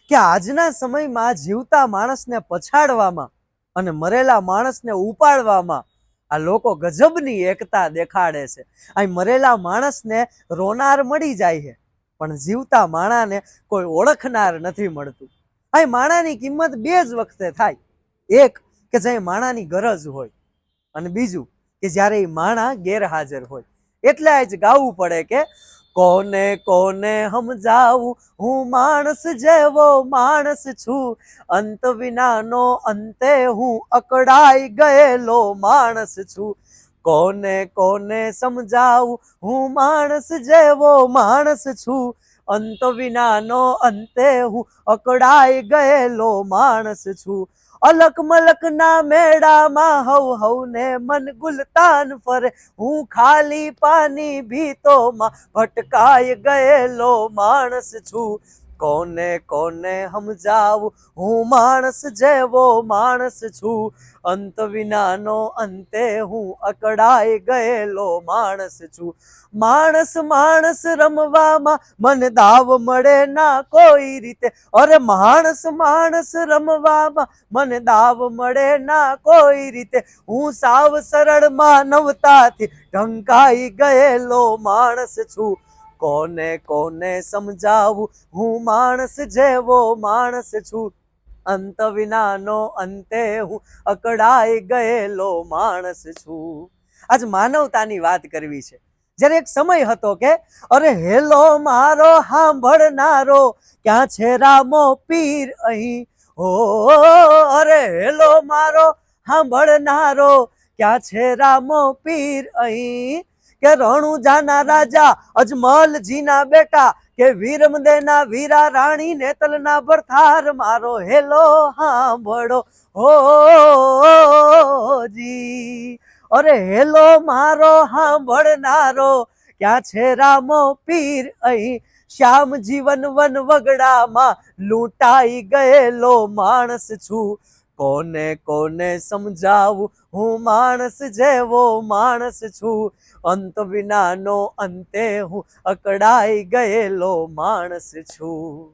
કે આજના સમયમાં જીવતા માણસને પછાડવામાં અને મરેલા માણસને ઉપાડવામાં આ લોકો ગજબની એકતા દેખાડે છે. અહીં મરેલા માણસને રોનાર મળી જાય છે, પણ જીવતા માણાને કોઈ ઓળખનાર નથી મળતું. અહીં માણાની કિંમત બે જ વખતે થાય. એક કે જે માણાની ગરજ હોય, અને બીજું કે જ્યારે એ માણા ગેરહાજર હોય. એટલે જ ગાવું પડે કે કોને કોને સમજાવું, હું માણસ જેવો માણસ છું, અંત વિનાનો અંતે હું અકળાઈ ગયેલો માણસ છું. કોને કોને સમજાવું, હું માણસ જેવો માણસ છું, અંત વિનાનો અંતે હું અકળાઈ ગયેલો માણસ છું. અલક મલક ના મેળામાં હવ હવને મન ગુલતાન ફરે, હું ખાલી પાની ભીતોમાં ભટકાઈ ગયેલો માણસ છું. કોને કોને સમજાવું, હું માણસ જેવો માણસ છું, અંત વિનાનો અંતે હું અકળાઈ ગયેલો માણસ છું. માણસ માણસ રમવામાં મને દાવ મળે ના કોઈ રીતે, અરે માણસ માણસ રમવામાં મને દાવ મળે ના કોઈ રીતે, હું સાવ સરળ માનવતાથી ઢંકાઈ ગયેલો માણસ છું. કોને કોને સમજાવું, હું માણસ જેવો માણસ છું, અંત વિનાનો અંતે હું અકળાઈ ગયેલો માણસ છું. આજ માનવતાની વાત કરવી છે. જ્યારે એક સમય હતો કે અરે હેલો મારો સાંભળનારો, ક્યાં છે રામો પીર અહીં, ઓ અરે હેલો મારો સાંભળનારો, ક્યાં છે રામો પીર અહીં, કે રણુજાના રાજા અજમલજીના બેટા, કે વીરમદેના વીરા રાણી નેતલના ભરથાર, મારો હેલો સાંભળો હો જી, અરે હેલો મારો સાંભળનારો, ક્યાં છે રામો પીર અહીં, શ્યામ જીવન વન વગડામાં લૂંટાઈ ગયેલો માણસ છું. કોને કોને સમજાવું, હું માણસ જેવો માણસ છું, અંત વિનાનો અંતે હું અકળાઈ ગયેલો માણસ છું.